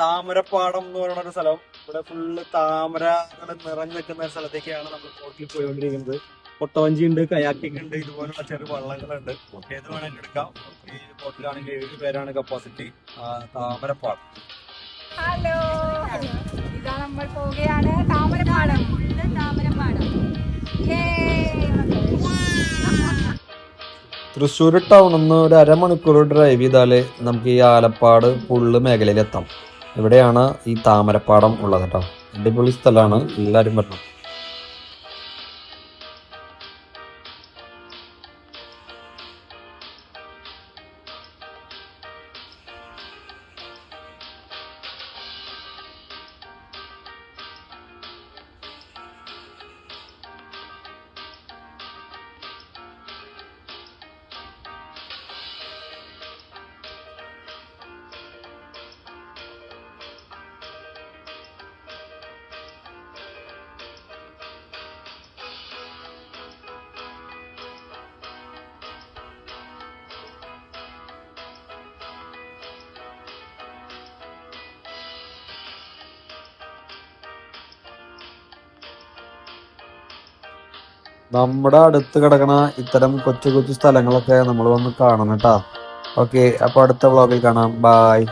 താമരപ്പാടം എന്ന് പറയുന്ന ഒരു സ്ഥലം. ഇവിടെ ഫുള്ള് താമരകൾ നിറഞ്ഞു നിൽക്കുന്ന ഒരു സ്ഥലത്തേക്കാണ് നമ്മൾ ബോട്ടിൽ പോയിക്കൊണ്ടിരിക്കുന്നത്. കൊട്ടവഞ്ചി ഉണ്ട്, കയാക്കിംഗ് ഉണ്ട്, ഇതുപോലുള്ള ചെറു വള്ളങ്ങളുണ്ട്. ഏത് വേണമെങ്കിലും എടുക്കാം. ഈ ബോട്ടിലാണെങ്കിൽ 7 പേരാണ് കപ്പാസിറ്റി. താമരപ്പാടം. ഹലോ, ഇതാ നമ്മൾ പോവുകയാണ് താമരപ്പാടം. താമരപ്പാടം. തൃശ്ശൂർ ടൗണിൽ നിന്ന് ഒരു അരമണിക്കൂർ ഡ്രൈവ് ചെയ്താൽ നമുക്ക് ഈ ആലപ്പാട് പുള്ള് മേഖലയിലെത്താം. ഇവിടെയാണ് ഈ താമരപ്പാടം ഉള്ളത് കേട്ടോ. അടിപൊളി സ്ഥലമാണ്, എല്ലാവരും വരണം. നമ്മുടെ അടുത്ത് കിടക്കണ ഇത്തരം കൊച്ചു കൊച്ചു സ്ഥലങ്ങളൊക്കെ നമ്മൾ വന്ന് കാണണം കേട്ടോ. ഓക്കെ, അപ്പോൾ അടുത്ത വ്ളോഗിൽ കാണാം. ബായ്.